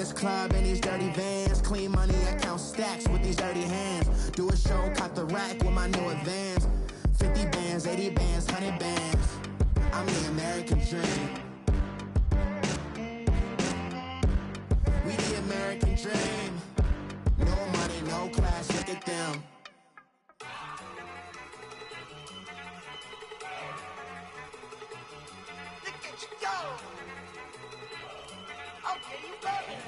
this club in these dirty vans. Clean money, I count stacks with these dirty hands. Do a show, caught the rack with my new advance. 50 bands, 80 bands, 100 bands. I'm the American dream. We the American dream. No money, no class, look at them. Look at you go. Okay, you better.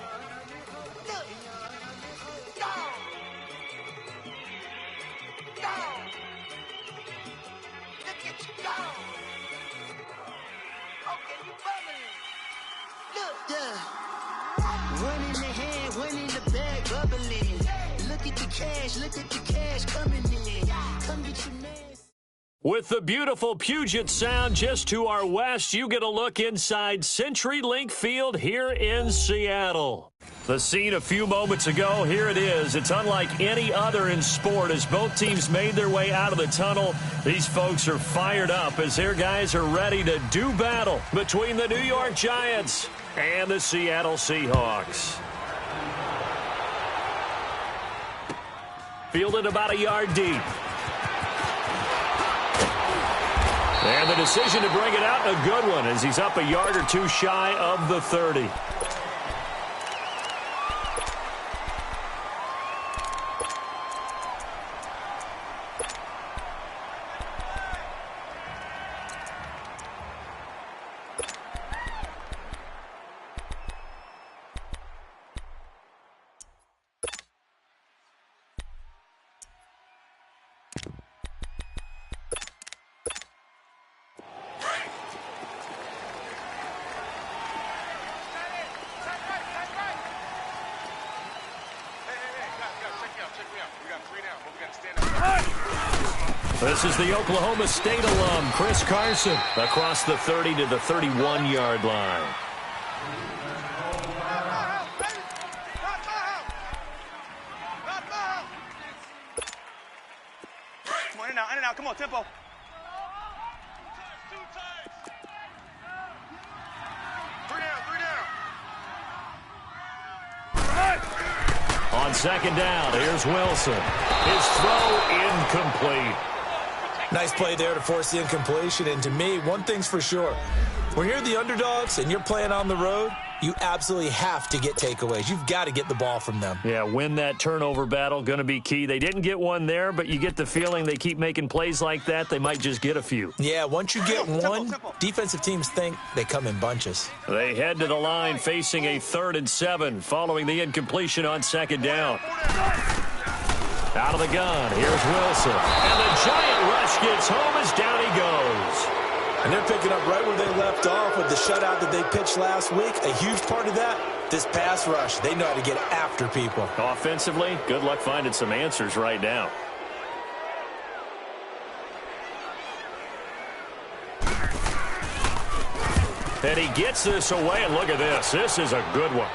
Look. Go. Go. Look at you go. Okay, you better. Look, yeah. One in the hand, one in the bag, bubbling. Look at the cash coming in. Come get your man. With the beautiful Puget Sound just to our west, you get a look inside CenturyLink Field here in Seattle. The scene a few moments ago, here it is. It's unlike any other in sport as both teams made their way out of the tunnel. These folks are fired up as their guys are ready to do battle between the New York Giants and the Seattle Seahawks. Fielded about a yard deep. And the decision to bring it out, a good one, as he's up a yard or two shy of the 30. This is the Oklahoma State alum, Chris Carson, across the 30 to the 31-yard line. Come on, in and out, come on, tempo. On second down, here's Wilson. His throw incomplete. Nice play there to force the incompletion. And to me, one thing's for sure. When you're the underdogs and you're playing on the road, you absolutely have to get takeaways. You've got to get the ball from them. Yeah, win that turnover battle, going to be key. They didn't get one there, but you get the feeling they keep making plays like that, they might just get a few. Yeah, once you get one, defensive teams think they come in bunches. They head to the line facing a 3rd and 7 following the incompletion on second down. Out of the gun, here's Wilson. And the giant rush gets home as down he goes. And they're picking up right where they left off with the shutout that they pitched last week. A huge part of that, this pass rush. They know how to get after people. Offensively, good luck finding some answers right now. And he gets this away, and look at this. This is a good one.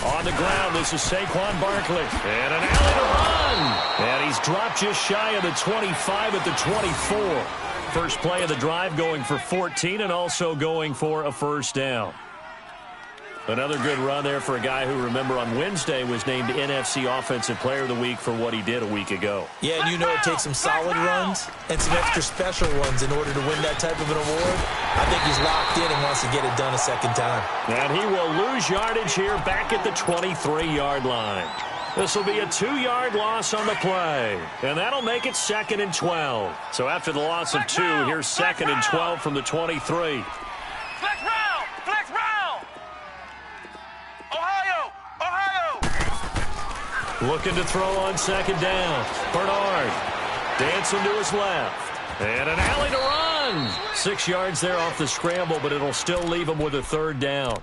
On the ground, this is Saquon Barkley. And an alley to run. And he's dropped just shy of the 25 at the 24. First play of the drive going for 14 and also going for a first down. Another good run there for a guy who, remember, on Wednesday was named NFC Offensive Player of the Week for what he did a week ago. Yeah, and you know it takes some solid runs and some extra special ones in order to win that type of an award. I think he's locked in and wants to get it done a second time. And he will lose yardage here back at the 23-yard line. This will be a 2-yard loss on the play, and that'll make it 2nd and 12. So after the loss of 2, here's 2nd and 12 from the 23. Flex round! Ohio! Looking to throw on second down. Bernard dancing to his left. And an alley to run. 6 yards there off the scramble, but it'll still leave him with a 3rd down.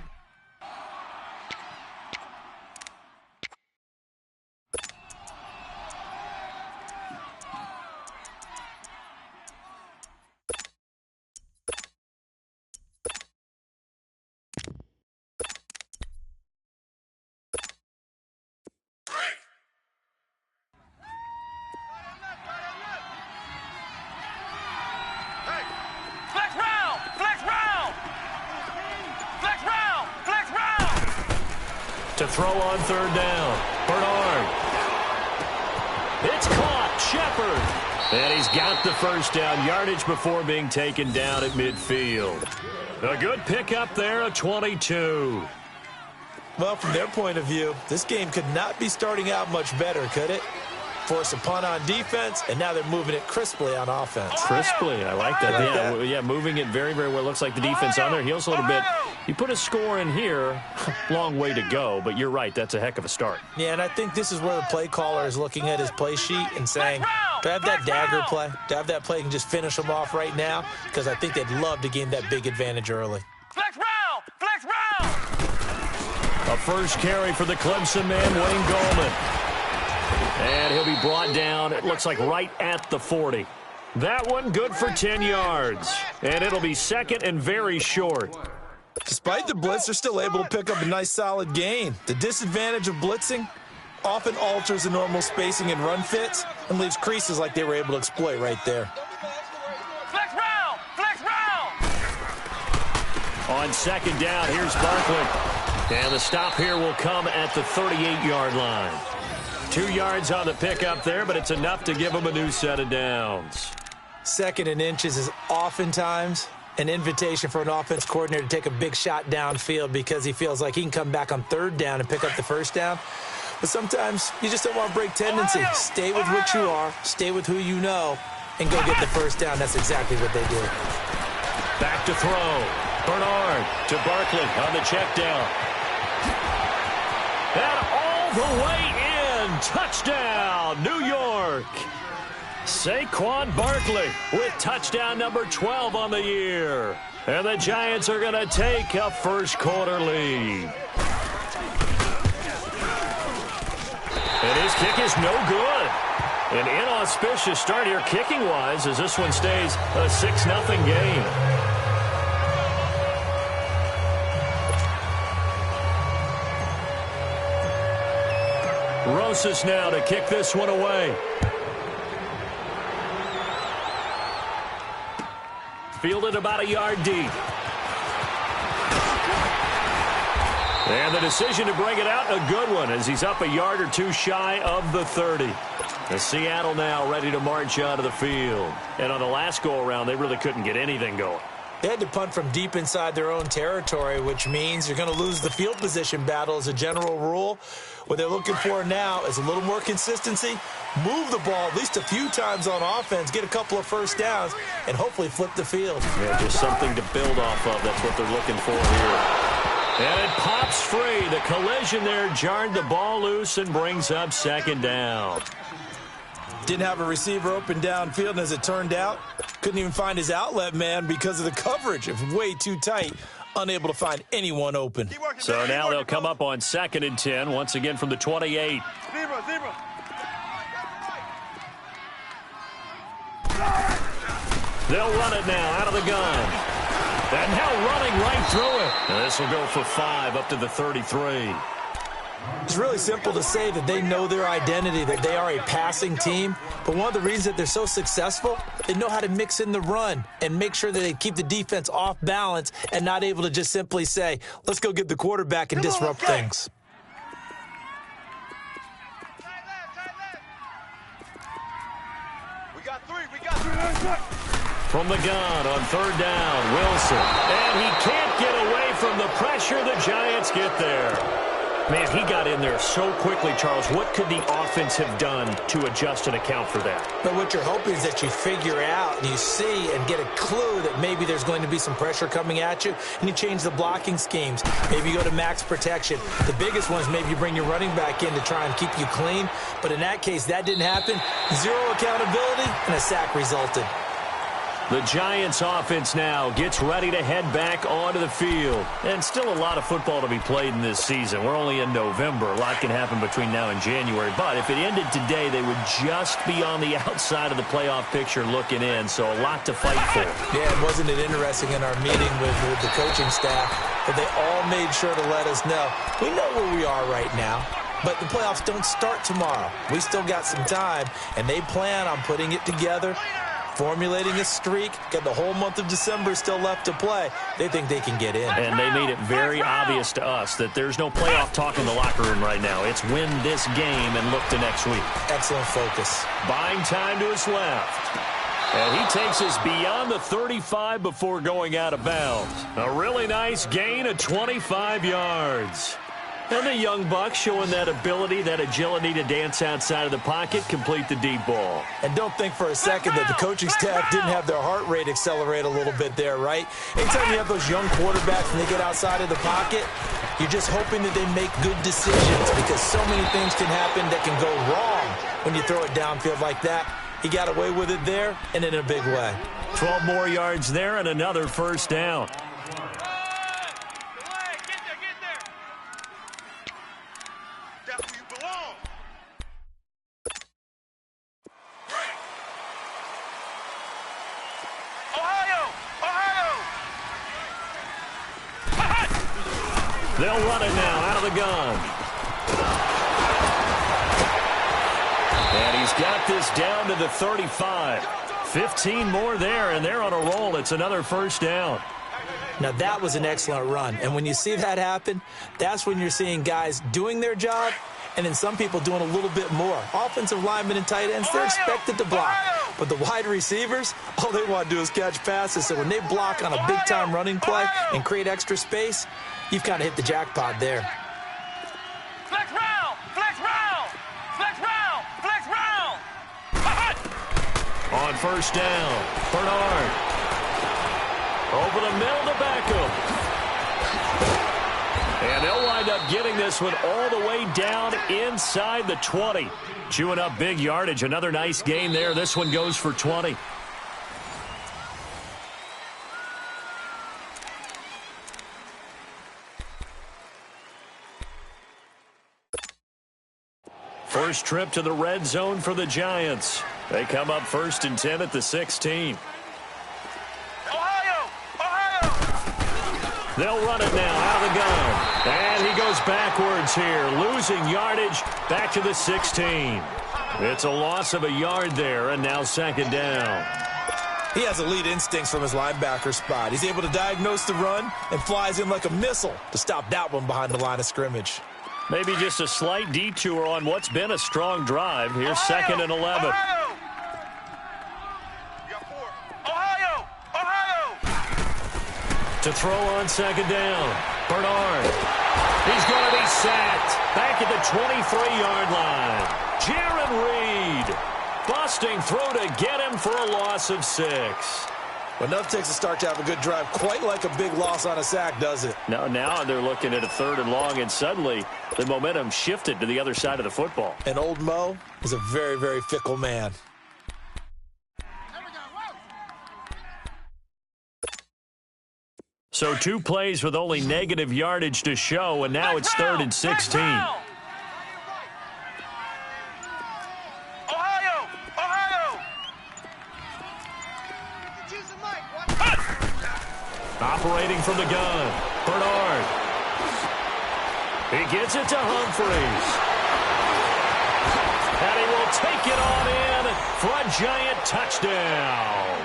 To throw on third down. Bernard. It's caught. Shepard. And he's got the first down. Yardage before being taken down at midfield. A good pickup there, a 22. Well, from their point of view, this game could not be starting out much better, could it? Force a punt on defense, and now they're moving it crisply on offense. Crisply, I like that. Yeah, moving it very, very well. Looks like the defense on their heels a little bit. You put a score in here, long way to go, but you're right, that's a heck of a start. Yeah, and I think this is where the play caller is looking at his play sheet and saying, do I have that dagger play? Do I have that play and just finish them off right now? Because I think they'd love to gain that big advantage early. Flex round! Flex round! A first carry for the Clemson man, Wayne Gallman. And he'll be brought down, it looks like right at the 40. That one good for 10 yards. And it'll be second and very short. Despite the blitz, they're still able to pick up a nice solid gain. The disadvantage of blitzing often alters the normal spacing and run fits and leaves creases like they were able to exploit right there. Flex round! Flex round! On second down, here's Barkley. And the stop here will come at the 38-yard line. 2 yards on the pickup there, but it's enough to give them a new set of downs. Second and inches is oftentimes an invitation for an offense coordinator to take a big shot downfield because he feels like he can come back on third down and pick up the first down. But sometimes you just don't want to break tendency. Stay with what you are, stay with who you know, and go get the first down. That's exactly what they did. Back to throw. Bernard to Barkley on the check down. And all the way in. Touchdown, New York. Saquon Barkley with touchdown number 12 on the year. And the Giants are going to take a first quarter lead. And his kick is no good. An inauspicious start here kicking-wise as this one stays a 6-0 game. Rosas now to kick this one away. Fielded about a yard deep. And the decision to bring it out, a good one, as he's up a yard or two shy of the 30. The Seattle now ready to march out of the field. And on the last go-around, they really couldn't get anything going. They had to punt from deep inside their own territory, which means you're going to lose the field position battle as a general rule. What they're looking for now is a little more consistency, move the ball at least a few times on offense, get a couple of first downs, and hopefully flip the field. Yeah, just something to build off of. That's what they're looking for here. And it pops free. The collision there jarred the ball loose and brings up second down. Didn't have a receiver open downfield, and as it turned out, couldn't even find his outlet man because of the coverage. It was way too tight, unable to find anyone open. So now they'll come up on 2nd and 10, once again from the 28. Zebra. They'll run it now out of the gun. And now running right through it. And this will go for 5 up to the 33. It's really simple to say that they know their identity, that they are a passing team. But one of the reasons that they're so successful, they know how to mix in the run and make sure that they keep the defense off balance and not able to just simply say, let's go get the quarterback and disrupt things. We got three. From the gun on 3rd down, Wilson. And he can't get away from the pressure. The Giants get there. Man, he got in there so quickly, Charles. What could the offense have done to adjust and account for that? But what you're hoping is that you figure out and you see and get a clue that maybe there's going to be some pressure coming at you, and you change the blocking schemes. Maybe you go to max protection. The biggest one is maybe you bring your running back in to try and keep you clean. But in that case, that didn't happen. 0 accountability, and a sack resulted. The Giants offense now gets ready to head back onto the field. And still a lot of football to be played in this season. We're only in November. A lot can happen between now and January. But if it ended today, they would just be on the outside of the playoff picture looking in. So a lot to fight for. Yeah, and wasn't it interesting in our meeting with the coaching staff that they all made sure to let us know, we know where we are right now. But the playoffs don't start tomorrow. We still got some time, and they plan on putting it together formulating a streak, got the whole month of December still left to play. They think they can get in. And they made it very obvious to us that there's no playoff talk in the locker room right now. It's win this game and look to next week. Excellent focus. Buying time to his left. And he takes us beyond the 35 before going out of bounds. A really nice gain of 25 yards. And the young buck showing that ability, that agility to dance outside of the pocket, complete the deep ball. And don't think for a second that the coaching staff didn't have their heart rate accelerate a little bit there, right? Anytime you have those young quarterbacks and they get outside of the pocket, you're just hoping that they make good decisions because so many things can happen that can go wrong when you throw it downfield like that. He got away with it there and in a big way. 12 more yards there and another first down. They'll run it now out of the gun. And he's got this down to the 35. 15 more there, and they're on a roll. It's another first down. Now, that was an excellent run. And when you see that happen, that's when you're seeing guys doing their job and then some people doing a little bit more. Offensive linemen and tight ends, they're expected to block. But the wide receivers, all they want to do is catch passes. So when they block on a big-time running play and create extra space, you've kind of hit the jackpot there. Flex round! Flex round! Flex round! Flex round! On first down, Bernard. Over the middle to Beckham. And they'll wind up getting this one all the way down inside the 20. Chewing up big yardage. Another nice gain there. This one goes for 20. First trip to the red zone for the Giants. They come up 1st and 10 at the 16. They'll run it now out of the gun. And he goes backwards here, losing yardage back to the 16. It's a loss of a yard there, and now 2nd down. He has elite instincts from his linebacker spot. He's able to diagnose the run and flies in like a missile to stop that one behind the line of scrimmage. Maybe just a slight detour on what's been a strong drive. Here's 2nd and 11. To throw on 2nd down, Bernard. He's going to be sacked back at the 23-yard line. Jaron Reed busting through to get him for a loss of 6. Well, enough takes a start to have a good drive, quite like a big loss on a sack, does it? Now they're looking at a 3rd and long, and suddenly the momentum shifted to the other side of the football. And old Mo is a very, very fickle man. So 2 plays with only negative yardage to show, and now it's 3rd and 16. Operating from the gun, Bernard. He gets it to Humphreys. And he will take it on in for a Giant touchdown.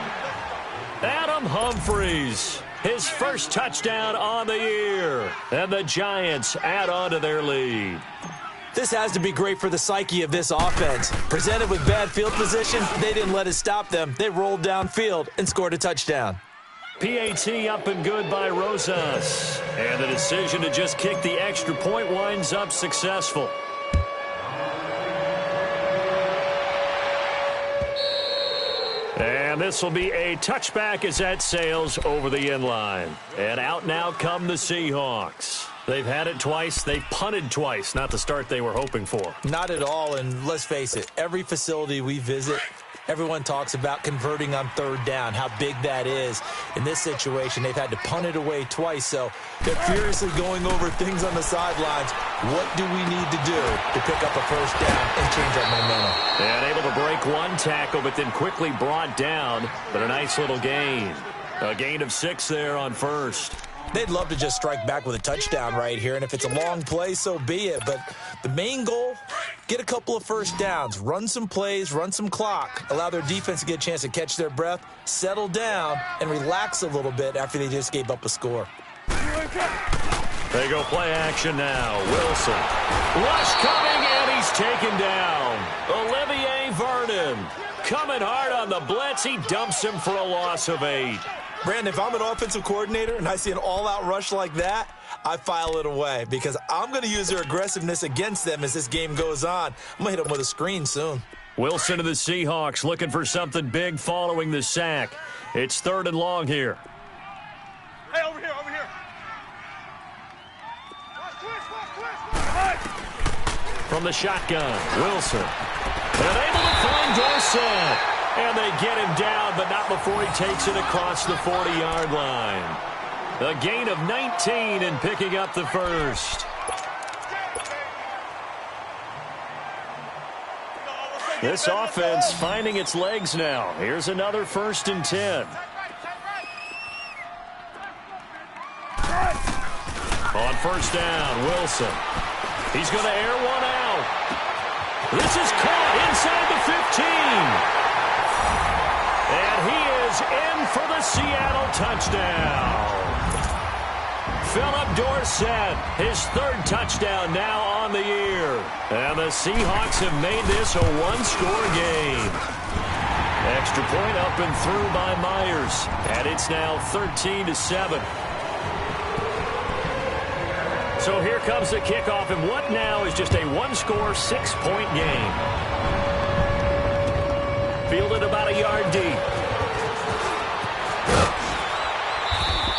Adam Humphreys, his first touchdown on the year. And the Giants add on to their lead. This has to be great for the psyche of this offense. Presented with bad field position, they didn't let it stop them. They rolled downfield and scored a touchdown. PAT up and good by Rosas. And the decision to just kick the extra point winds up successful. And this will be a touchback as that sails over the end line. And out now come the Seahawks. They've had it twice. They've punted twice. Not the start they were hoping for. Not at all, and let's face it, every facility we visit, everyone talks about converting on 3rd down, how big that is. In this situation, they've had to punt it away twice, so they're furiously going over things on the sidelines. What do we need to do to pick up a 1st down and change our momentum? And able to break one tackle, but then quickly brought down, but a nice little gain. A gain of 6 there on 1st. They'd love to just strike back with a touchdown right here, and if it's a long play, so be it. But the main goal, get a couple of first downs, run some plays, run some clock, allow their defense to get a chance to catch their breath, settle down, and relax a little bit after they just gave up a score. They go play action now. Wilson. Rush coming, and he's taken down. Olivier Vernon coming hard on the blitz. He dumps him for a loss of 8. Brandon, if I'm an offensive coordinator and I see an all-out rush like that, I file it away because I'm going to use their aggressiveness against them as this game goes on. I'm going to hit them with a screen soon. Wilson to the Seahawks looking for something big following the sack. It's 3rd and long here. Hey, over here, over here. From the shotgun, Wilson. And able to find Dorsett. And they get him down, but not before he takes it across the 40-yard line. A gain of 19 and picking up the first. This offense finding its legs now. Here's another 1st and 10. On 1st down, Wilson. He's going to air one out. This is caught inside the 15. And he is in for the Seattle touchdown. Philip Dorsett, his 3rd touchdown now on the year. And the Seahawks have made this a one-score game. Extra point up and through by Myers. And it's now 13-7. So here comes the kickoff, and what now is just a one-score, 6-point game. Fielded about a yard deep.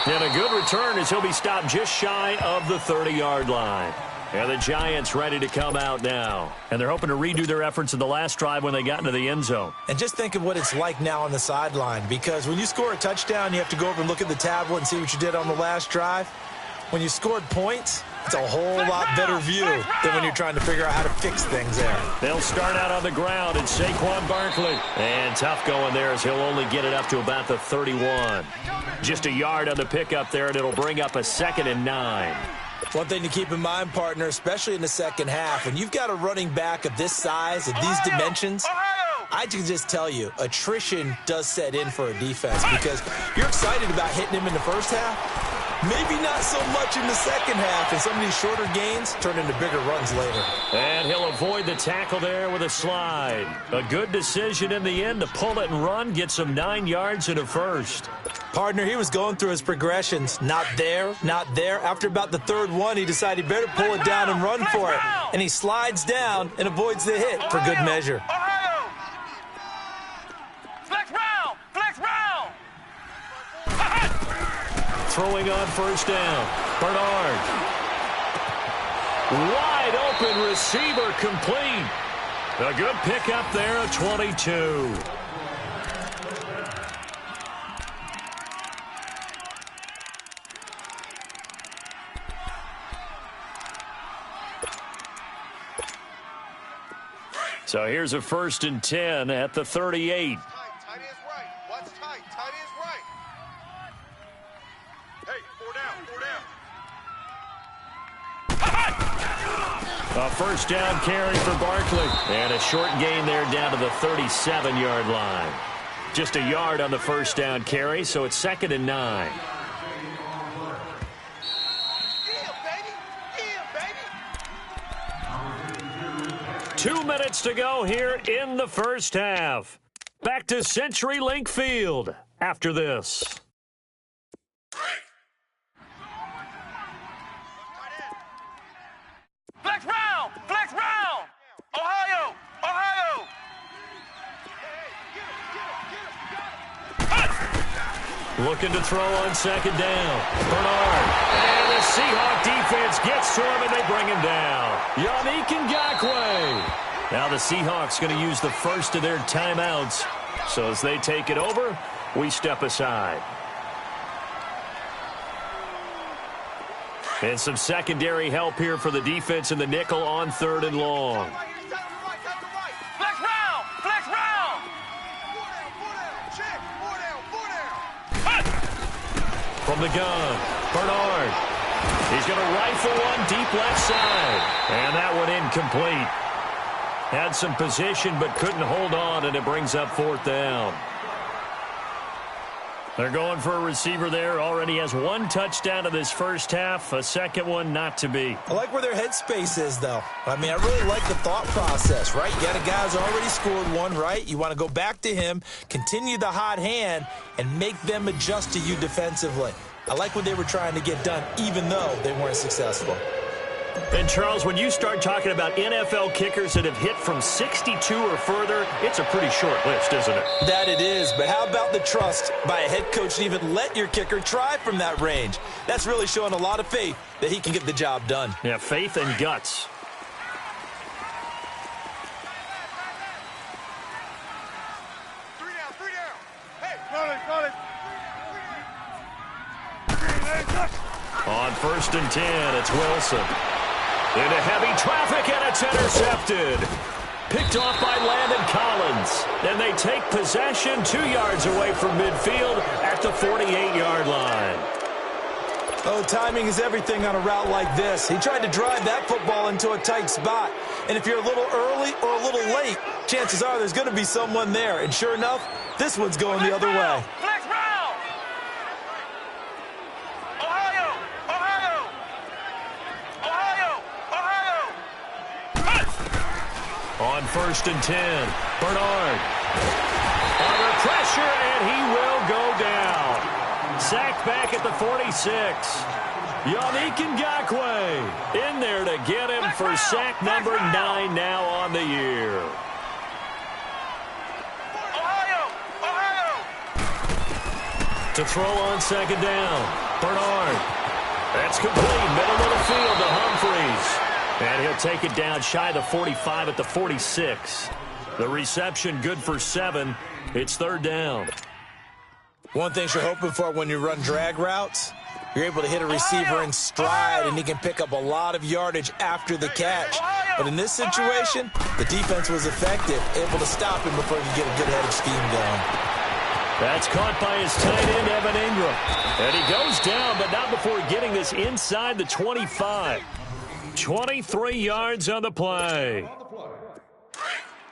And a good return as he'll be stopped just shy of the 30-yard line. And the Giants ready to come out now. And they're hoping to redo their efforts in the last drive when they got into the end zone. And just think of what it's like now on the sideline, because when you score a touchdown, you have to go over and look at the tablet and see what you did on the last drive. When you scored points, it's a whole lot better view than when you're trying to figure out how to fix things there. They'll start out on the ground, and Saquon Barkley. And tough going there as he'll only get it up to about the 31. Just a yard on the pickup there, and it'll bring up a 2nd and 9. One thing to keep in mind, partner, especially in the second half, when you've got a running back of this size, of these dimensions, I can just tell you, attrition does set in for a defense because you're excited about hitting him in the first half. Maybe not so much in the second half, and some of these shorter gains turn into bigger runs later. And he'll avoid the tackle there with a slide. A good decision in the end to pull it and run, get some 9 yards and a first. Partner, he was going through his progressions. Not there, not there. After about the 3rd one, he decided he better pull it down and run for it. And he slides down and avoids the hit for good measure. Throwing on 1st down. Bernard. Wide open receiver complete. A good pickup there at 22. So here's a 1st and 10 at the 38. A 1st down carry for Barkley. And a short gain there down to the 37-yard line. Just a yard on the 1st down carry, so it's 2nd and 9. 2 minutes to go here in the first half. Back to CenturyLink Field after this. Flex round! Flex round! Ohio! Ohio! Looking to throw on 2nd down. Bernard. And the Seahawk defense gets to him, and they bring him down. Yannick Ngakoue. Now the Seahawks going to use the first of their timeouts. So as they take it over, we step aside. And some secondary help here for the defense in the nickel on 3rd and long. Flex round! Flex round! From the gun, Bernard. He's going to rifle one deep left side. And that one incomplete. Had some position but couldn't hold on, and it brings up 4th down. They're going for a receiver there. Already has 1 touchdown in this first half. A second one not to be. I like where their headspace is, though. I mean, I really like the thought process, right? You got a guy who's already scored 1, right? You want to go back to him, continue the hot hand, and make them adjust to you defensively. I like what they were trying to get done, even though they weren't successful. And, Charles, when you start talking about NFL kickers that have hit from 62 or further, it's a pretty short list, isn't it? That it is, but how about the trust by a head coach to even let your kicker try from that range? That's really showing a lot of faith that he can get the job done. Yeah, faith and guts. Three down. Hey, call it. On 1st and 10, it's Wilson. Into heavy traffic, and it's intercepted. Picked off by Landon Collins. And they take possession 2 yards away from midfield at the 48-yard line. Oh, timing is everything on a route like this. He tried to drive that football into a tight spot. And if you're a little early or a little late, chances are there's going to be someone there. And sure enough, this one's going the other way. Flex round. On 1st and 10, Bernard. Under pressure, and he will go down. Sacked back at the 46. Yannick Ngakoue in there to get him for sack number 9 now on the year. To throw on 2nd down, Bernard. That's complete, middle of the field to Humphreys. And he'll take it down shy of the 45 at the 46. The reception good for 7. It's 3rd down. One thing you're hoping for when you run drag routes, you're able to hit a receiver in stride, and he can pick up a lot of yardage after the catch. But in this situation, the defense was effective, able to stop him before he could get a good head of steam going. That's caught by his tight end, Evan Ingram. And he goes down, but not before getting this inside the 25. 23 yards on the play.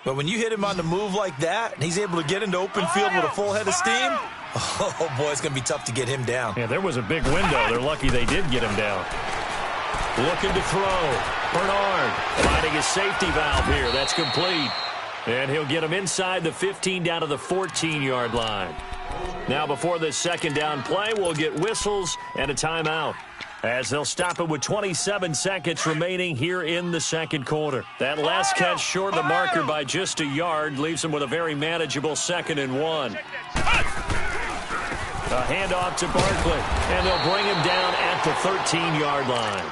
But when you hit him on the move like that, and he's able to get into open field with a full head of steam, oh, boy, it's going to be tough to get him down. Yeah, there was a big window. They're lucky they did get him down. Looking to throw. Bernard finding his safety valve here. That's complete. And he'll get him inside the 15 down to the 14-yard line. Now before this 2nd down play, we'll get whistles and a timeout, as they'll stop it with 27 seconds remaining here in the 2nd quarter. That last catch short of the marker by just a yard leaves them with a very manageable 2nd and 1. A handoff to Barkley, and they'll bring him down at the 13-yard line.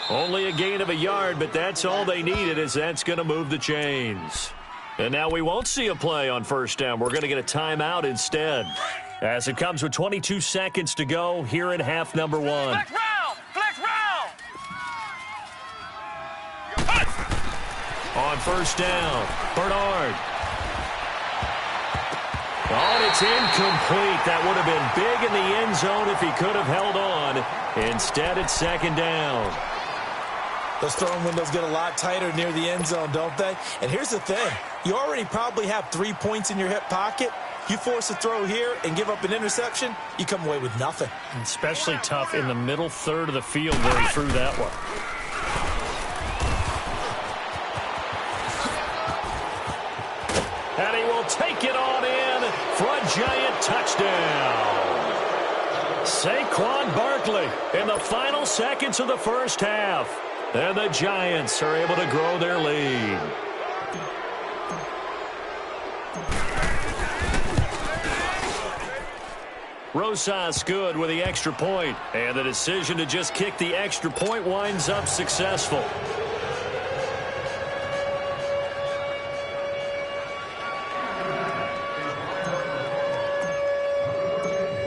Only a gain of a yard, but that's all they needed, as that's going to move the chains. And now we won't see a play on 1st down. We're going to get a timeout instead, as it comes with 22 seconds to go here in half number 1. Flex round. On 1st down, Bernard. Oh, and it's incomplete. That would have been big in the end zone if he could have held on. Instead, it's 2nd down. Those throwing windows get a lot tighter near the end zone, don't they? And here's the thing. You already probably have 3 points in your hip pocket. You force a throw here and give up an interception, you come away with nothing. Especially tough in the middle third of the field where he threw that one. And he will take it on in for a giant touchdown. Saquon Barkley in the final seconds of the first half. And the Giants are able to grow their lead. Rosas good with the extra point. And the decision to just kick the extra point winds up successful.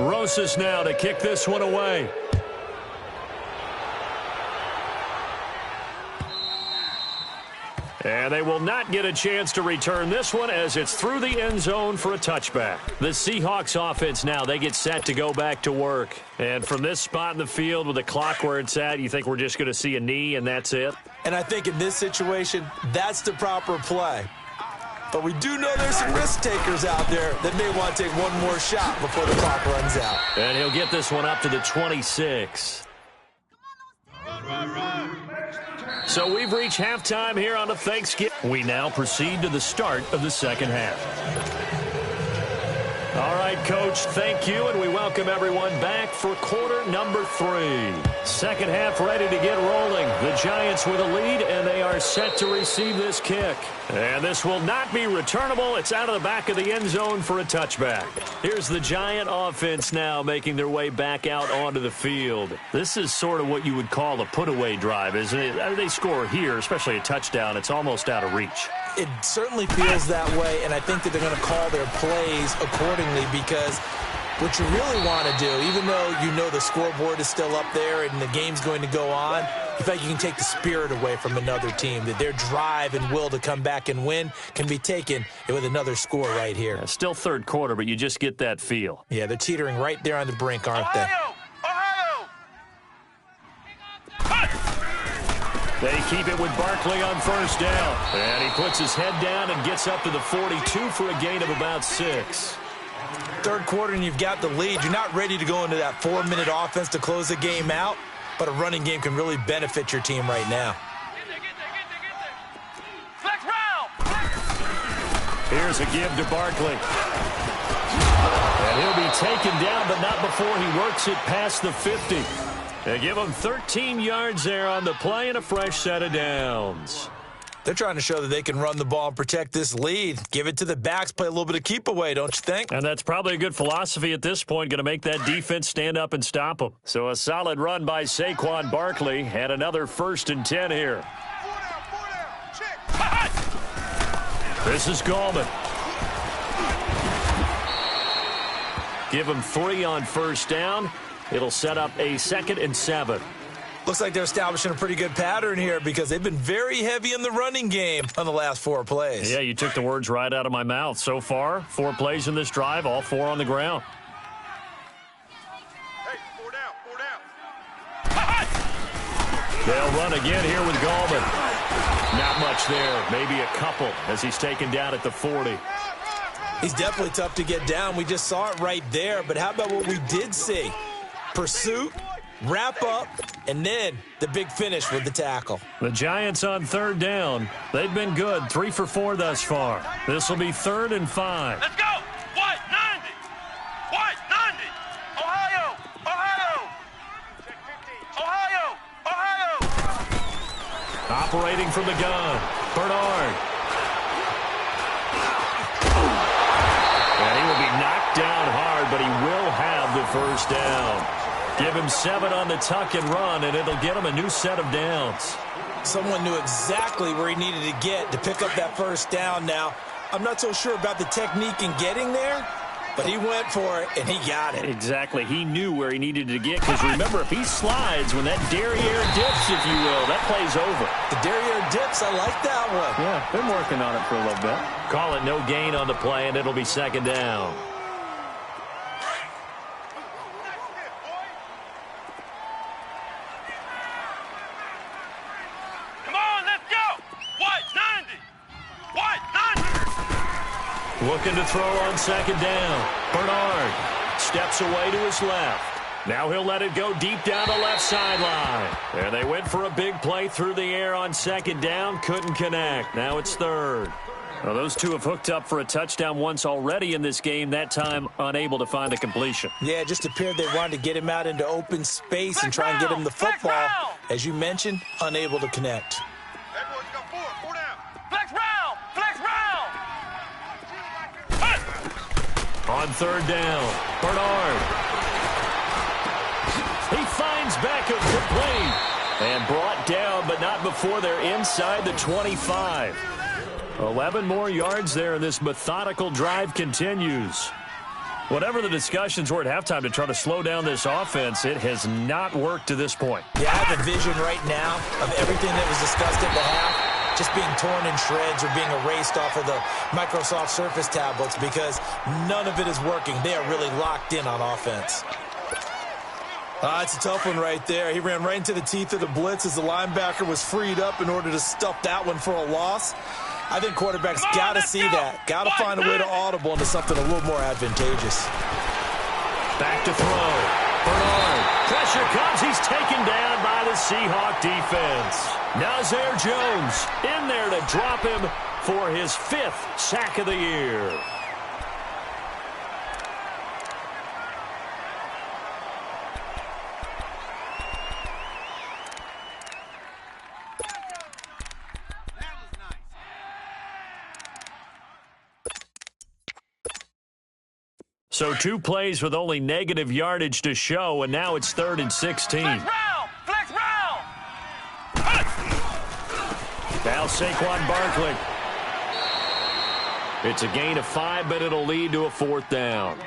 Rosas now to kick this one away. And And they will not get a chance to return this one as it's through the end zone for a touchback. The Seahawks offense now, they get set to go back to work. And from this spot in the field with the clock where it's at, you think we're just going to see a knee and that's it? And I think in this situation, that's the proper play. But we do know there's some risk takers out there that may want to take one more shot before the clock runs out. And he'll get this one up to the 26. So we've reached halftime here on a Thanksgiving. We now proceed to the start of the second half. All right, Coach, thank you, and we welcome everyone back for quarter number 3. Second half ready to get rolling. The Giants with a lead, and they are set to receive this kick. And this will not be returnable. It's out of the back of the end zone for a touchback. Here's the Giant offense now making their way back out onto the field. This is sort of what you would call a put-away drive, isn't it? They score here, especially a touchdown. It's almost out of reach. It certainly feels that way, and I think that they're going to call their plays accordingly because what you really want to do, even though you know the scoreboard is still up there and the game's going to go on, you feel like you can take the spirit away from another team, that their drive and will to come back and win can be taken with another score right here. Yeah, still third quarter, but you just get that feel. Yeah, they're teetering right there on the brink, aren't they? They keep it with Barkley on first down. And he puts his head down and gets up to the 42 for a gain of about 6. Third quarter and you've got the lead. You're not ready to go into that 4-minute offense to close the game out, but a running game can really benefit your team right now. Here's a give to Barkley. And he'll be taken down, but not before he works it past the 50. They give him 13 yards there on the play and a fresh set of downs. They're trying to show that they can run the ball and protect this lead. Give it to the backs, play a little bit of keep away, don't you think? And that's probably a good philosophy at this point, going to make that defense stand up and stop them. So a solid run by Saquon Barkley and another 1st and 10 here. This is Gallman. Give him 3 on first down. It'll set up a 2nd and 7. Looks like they're establishing a pretty good pattern here because they've been very heavy in the running game on the last 4 plays. Yeah, you took the words right out of my mouth. So far, 4 plays in this drive, all 4 on the ground. Hey, 4 down. They'll run again here with Gallman. Not much there, maybe a couple as he's taken down at the 40. He's definitely tough to get down. We just saw it right there, but how about what we did see? Pursuit, wrap up, and then the big finish with the tackle. The Giants on 3rd down. They've been good, 3 for 4 thus far. This will be 3rd and 5. Let's go. White 90. White 90. Ohio. Ohio. Ohio. Ohio. Operating from the gun, Bernard. And he will be knocked down hard, but he will have the first down. Give him 7 on the tuck and run, and it'll get him a new set of downs. Someone knew exactly where he needed to get to pick up that first down now. I'm not so sure about the technique in getting there, but he went for it, and he got it. Exactly. He knew where he needed to get, because remember, if he slides when that derriere dips, if you will, that play's over. The derriere dips, I like that one. Yeah, been working on it for a little bit. Call it no gain on the play, and it'll be 2nd down. Looking to throw on 2nd down. Bernard steps away to his left. Now he'll let it go deep down the left sideline. And they went for a big play through the air on 2nd down. Couldn't connect. Now it's 3rd. Well, those two have hooked up for a touchdown once already in this game, that time unable to find a completion. Yeah, it just appeared they wanted to get him out into open space and try and get him the football. As you mentioned, unable to connect. Everyone's got 4 down. Flex round. Flex round. On 3rd down, Bernard. He finds Beckham complete and brought down, but not before they're inside the 25. 11 more yards there, and this methodical drive continues. Whatever the discussions were at halftime to try to slow down this offense, it has not worked to this point. Yeah, I have a vision right now of everything that was discussed at the half just being torn in shreds or being erased off of the Microsoft Surface tablets because none of it is working. They are really locked in on offense. It's a tough one right there. He ran right into the teeth of the blitz as the linebacker was freed up in order to stuff that one for a loss. I think quarterbacks got to see that. Got to find a way to audible into something a little more advantageous. Back to throw. Bernard. Pressure comes. He's taken down by the Seahawk defense. Nazir Jones in there to drop him for his 5th sack of the year. So 2 plays with only negative yardage to show, and now it's 3rd and 16. Flex round! Flex round! Now Saquon Barkley. It's a gain of 5, but it'll lead to a 4th down.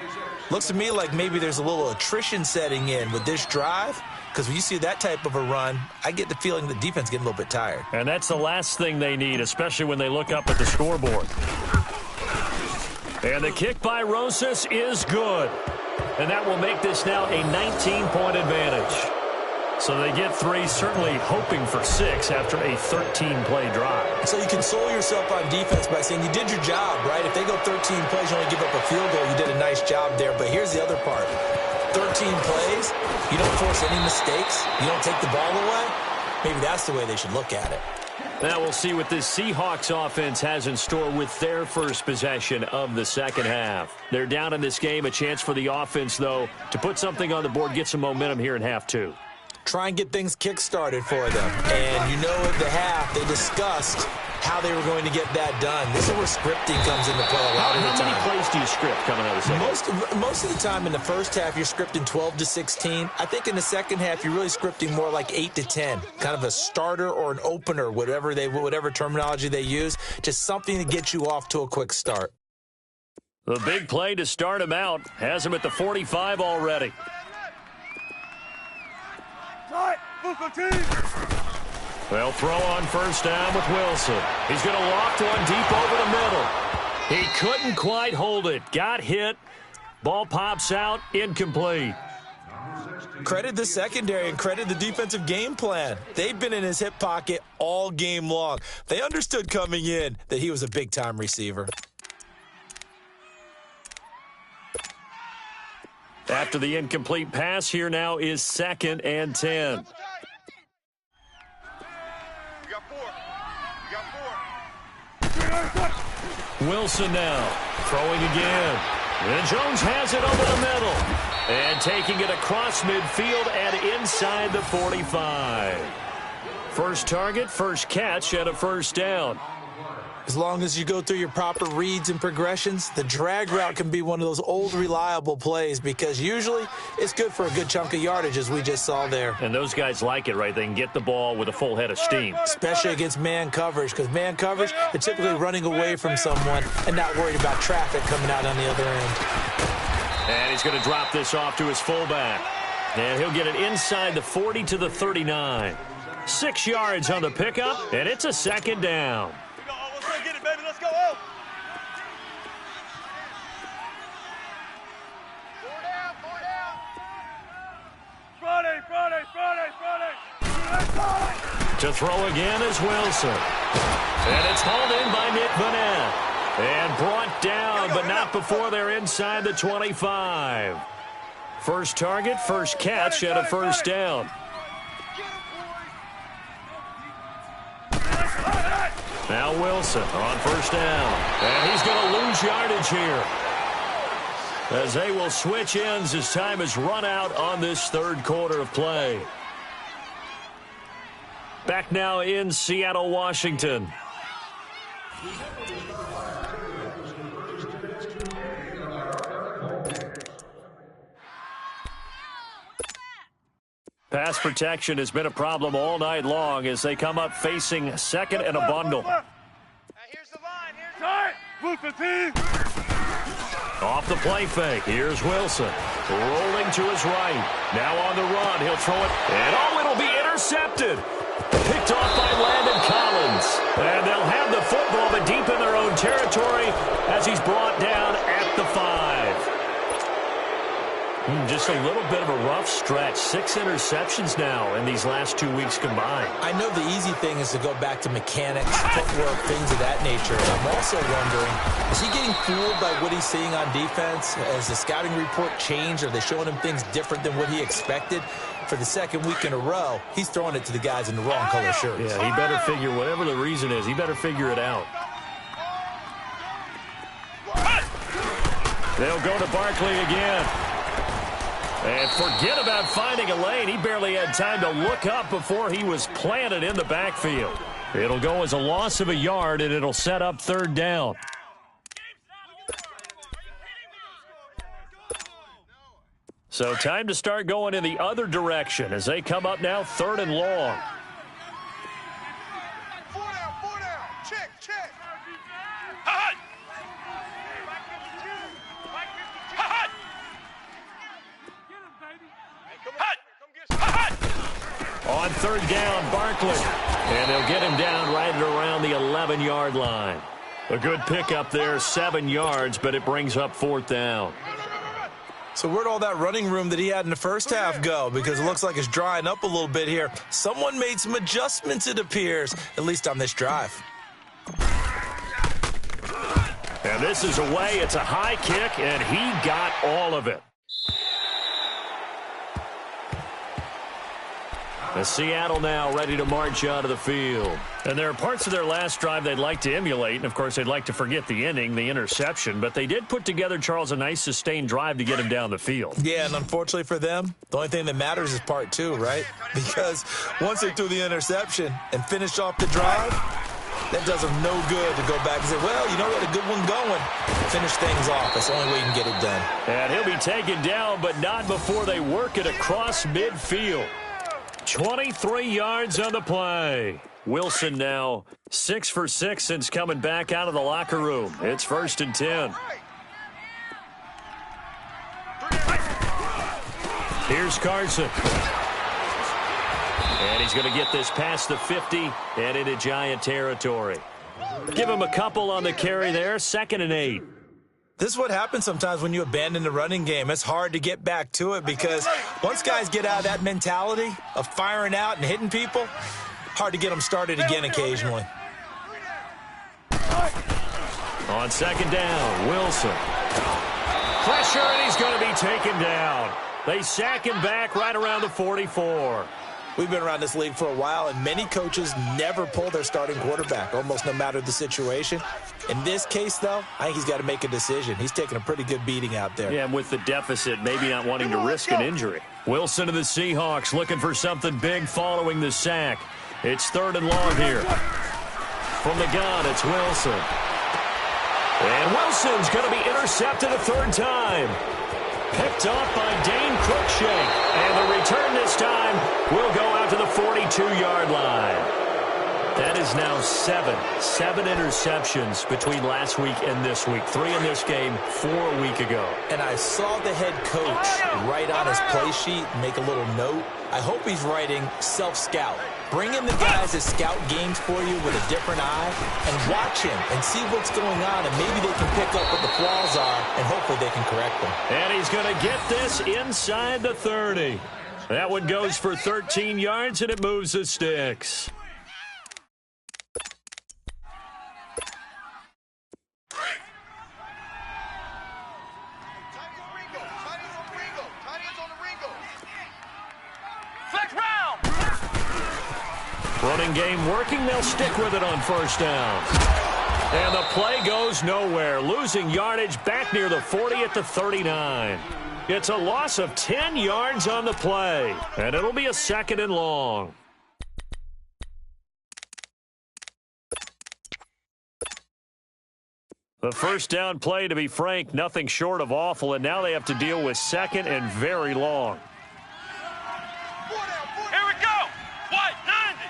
Looks to me like maybe there's a little attrition setting in with this drive, because when you see that type of a run, I get the feeling the defense getting a little bit tired. And that's the last thing they need, especially when they look up at the scoreboard. And the kick by Rosas is good. And that will make this now a 19-point advantage. So they get 3, certainly hoping for 6 after a 13-play drive. So you console yourself on defense by saying you did your job, right? If they go 13 plays, you only give up a field goal, you did a nice job there. But here's the other part. 13 plays, you don't force any mistakes, you don't take the ball away. Maybe that's the way they should look at it. Now we'll see what this Seahawks offense has in store with their first possession of the second half. They're down in this game. A chance for the offense, though, to put something on the board, get some momentum here in half 2. Try and get things kick-started for them. And you know at the half, they discussed how they were going to get that done. This is where scripting comes into play a lot of the time. How many plays do you script coming out of the second? Most of the time in the first half, you're scripting 12 to 16. I think in the second half, you're really scripting more like 8 to 10. Kind of a starter or an opener, whatever terminology they use. Just something to get you off to a quick start. The big play to start him out has him at the 45 already. They'll throw on first down with Wilson. He's going to loft one deep over the middle. He couldn't quite hold it. Got hit. Ball pops out. Incomplete. Credit the secondary and credit the defensive game plan. They've been in his hip pocket all game long. They understood coming in that he was a big-time receiver. After the incomplete pass, here now is 2nd and 10. Wilson now throwing again. And Jones has it over the middle. And taking it across midfield and inside the 45. First target, first catch, and a first down. As long as you go through your proper reads and progressions, the drag route can be one of those old reliable plays because usually it's good for a good chunk of yardage, as we just saw there. And those guys like it, right? They can get the ball with a full head of steam. Especially against man coverage, because man coverage, they're typically running away from someone and not worried about traffic coming out on the other end. And he's going to drop this off to his fullback. And he'll get it inside the 40 to the 39. 6 yards on the pickup, and it's a second down. Get it, baby. Let's go. Oh. 4 down. 4 down. Friday. To throw again is Wilson. And it's hauled in by Nick Vannett. And brought down, but not before they're inside the 25. First target, first catch, and a first down. Now Wilson on first down. And he's going to lose yardage here, as they will switch ends as time is run out on this third quarter of play. Back now in Seattle, Washington. Pass protection has been a problem all night long as they come up facing second and a bundle. Here's the line. Off the play fake. Here's Wilson. Rolling to his right. Now on the run. He'll throw it. And it'll be intercepted. Picked off by Landon Collins. And they'll have the football, but deep in their own territory as he's brought down at the 5. Just a little bit of a rough stretch. 6 interceptions now in these last 2 weeks combined. I know the easy thing is to go back to mechanics, footwork, things of that nature. And I'm also wondering, is he getting fooled by what he's seeing on defense? Has the scouting report changed? Are they showing him things different than what he expected? For the second week in a row, he's throwing it to the guys in the wrong color shirts. Yeah, he better figure, whatever the reason is, he better figure it out. They'll go to Barkley again. And forget about finding a lane. He barely had time to look up before he was planted in the backfield. It'll go as a loss of a yard, and it'll set up 3rd down. So time to start going in the other direction as they come up now 3rd and long. 4 down. Check. Hut! On 3rd down, Barkley. And they'll get him down right at around the 11-yard line. A good pickup there, 7 yards, but it brings up 4th down. So where'd all that running room that he had in the first half go? Because it looks like it's drying up a little bit here. Someone made some adjustments, it appears, at least on this drive. And this is away. It's a high kick, and he got all of it. As Seattle now ready to march out of the field. And there are parts of their last drive they'd like to emulate. And, of course, they'd like to forget the ending, the interception. But they did put together, Charles, a nice sustained drive to get him down the field. Yeah, and unfortunately for them, the only thing that matters is part 2, right? Because once they threw the interception and finished off the drive, that does them no good to go back and say, well, you know, we had a good one going. Finish things off. That's the only way you can get it done. And he'll be taken down, but not before they work it across midfield. 23 yards on the play. Wilson now 6 for 6 since coming back out of the locker room. It's 1st and 10. Here's Carson. And he's going to get this past the 50 and into Giant territory. Give him a couple on the carry there. 2nd and 8. This is what happens sometimes when you abandon the running game. It's hard to get back to it because once guys get out of that mentality of firing out and hitting people, hard to get them started again occasionally. On 2nd down, Wilson. Pressure, and he's going to be taken down. They sack him back right around the 44. We've been around this league for a while, and many coaches never pull their starting quarterback, almost no matter the situation. In this case, though, I think he's got to make a decision. He's taking a pretty good beating out there. Yeah, and with the deficit, maybe not wanting to risk an injury. Wilson to the Seahawks looking for something big following the sack. It's 3rd and long here. From the gun, it's Wilson. And Wilson's going to be intercepted a 3rd time. Picked off by Dane Cruikshank. And the return this time will go out to the 42-yard line. That is now 7 interceptions between last week and this week. 3 in this game, 4 a week ago. And I saw the head coach write on his play sheet, make a little note. I hope he's writing self-scout. Bring in the guys that scout games for you with a different eye and watch him and see what's going on, and maybe they can pick up what the flaws are, and hopefully they can correct them. And he's going to get this inside the 30. That one goes for 13 yards, and it moves the sticks. Running game working. They'll stick with it on 1st down. And the play goes nowhere. Losing yardage back near the 40 at the 39. It's a loss of 10 yards on the play. And it'll be a 2nd and long. The 1st down play, to be frank, nothing short of awful. And now they have to deal with 2nd and very long. Here we go. White 90.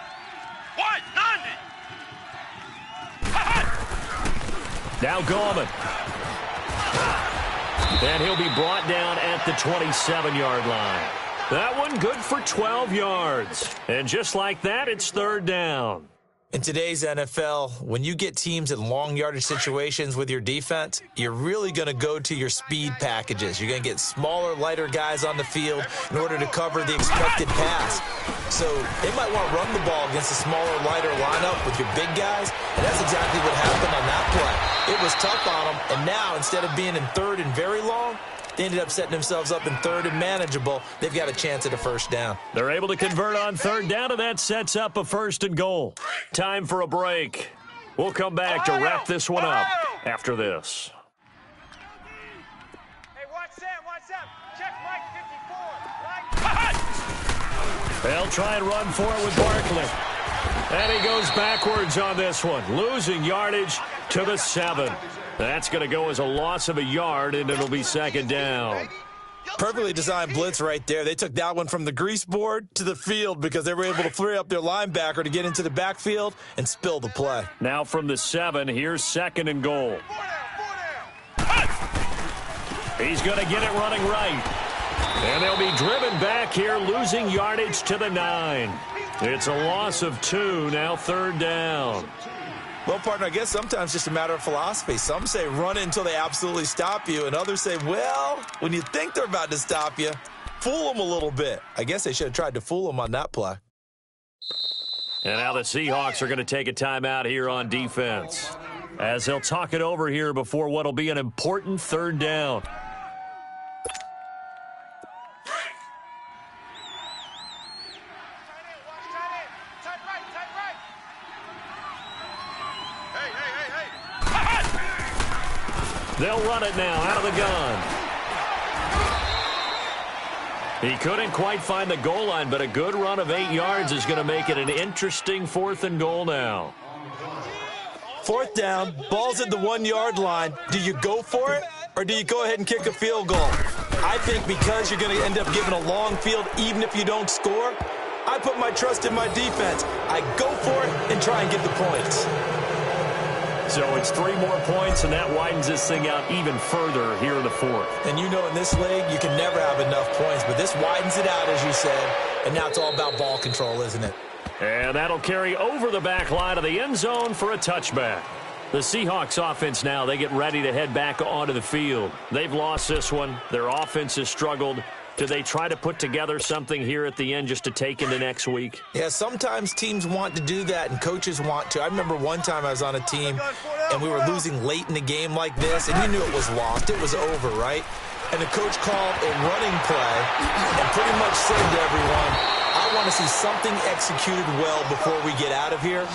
White 90. Now Gallman. And he'll be brought down at the 27-yard line. That one good for 12 yards. And just like that, it's third down. In today's NFL, when you get teams in long yardage situations with your defense, you're really going to go to your speed packages. You're going to get smaller, lighter guys on the field in order to cover the expected pass. So they might want to run the ball against a smaller, lighter lineup with your big guys, and that's exactly what happened on that play. It was tough on them, and now instead of being in third and very long, they ended up setting themselves up in third and manageable. They've got a chance at a first down. They're able to convert on third down, and that sets up a first and goal. Time for a break. We'll come back to wrap this one up after this. Hey, watch Sam, watch Sam. Check Mike 54. They'll try and run for it with Barkley. And he goes backwards on this one, losing yardage to the 7. That's going to go as a loss of a yard, and it'll be second down. Perfectly designed blitz right there. They took that one from the grease board to the field because they were able to free up their linebacker to get into the backfield and spill the play. Now from the 7, here's second and goal. He's going to get it running right. And they'll be driven back here, losing yardage to the 9. It's a loss of 2, now third down. Well, partner, I guess sometimes it's just a matter of philosophy. Some say run it until they absolutely stop you, and others say, well, when you think they're about to stop you, fool them a little bit. I guess they should have tried to fool them on that play. And now the Seahawks are going to take a timeout here on defense, as they'll talk it over here before what will be an important third down. They'll run it now out of the gun. He couldn't quite find the goal line, but a good run of 8 yards is going to make it an interesting fourth and goal now. Fourth down, ball's at the 1-yard line. Do you go for it, or do you go ahead and kick a field goal? I think because you're going to end up giving a long field even if you don't score, I put my trust in my defense. I go for it and try and get the points. So it's 3 more points, and that widens this thing out even further here in the fourth. And you know in this league, you can never have enough points, but this widens it out, as you said, and now it's all about ball control, isn't it? And that'll carry over the back line of the end zone for a touchback. The Seahawks offense now, they get ready to head back onto the field. They've lost this one. Their offense has struggled. Do they try to put together something here at the end just to take into next week? Yeah, sometimes teams want to do that and coaches want to. I remember one time I was on a team and we were losing late in the game like this, and you knew it was lost. It was over, right? And the coach called a running play and pretty much said to everyone, I want to see something executed well before we get out of here.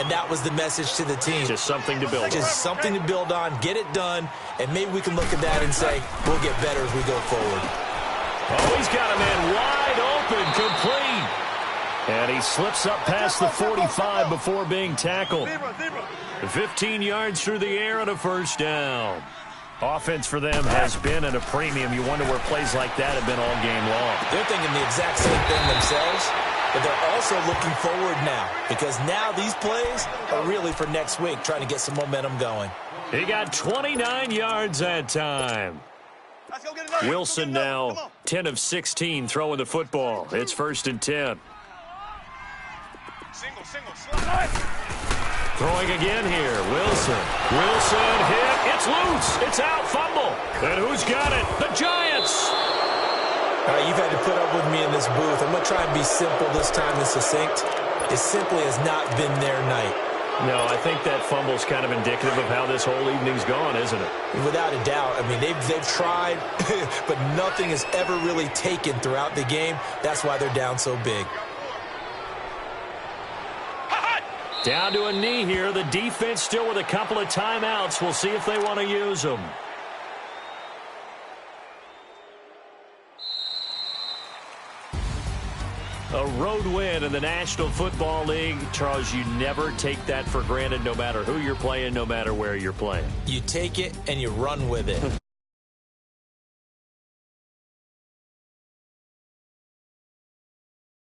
And that was the message to the team. Just something to build on. Just something to build on, get it done, and maybe we can look at that and say, we'll get better as we go forward. Oh, he's got a man wide open, complete. And he slips up past the 45 before being tackled. 15 yards through the air and a first down. Offense for them has been at a premium. You wonder where plays like that have been all game long. They're thinking the exact same thing themselves, but they're also looking forward now because now these plays are really for next week, trying to get some momentum going. He got 29 yards that time. Wilson now 10 of 16 throwing the football. It's first and 10. Throwing again here. Wilson hit. It's loose. It's out. Fumble. And who's got it? The Giants. All right, you've had to put up with me in this booth. I'm going to try and be simple this time and succinct. It simply has not been their night. No, I think that fumble's kind of indicative of how this whole evening's gone, isn't it? Without a doubt. I mean, they've tried, but nothing has ever really taken throughout the game. That's why they're down so big. Down to a knee here. The defense still with a couple of timeouts. We'll see if they want to use them. A road win in the National Football League. Charles, you never take that for granted no matter who you're playing, no matter where you're playing. You take it and you run with it.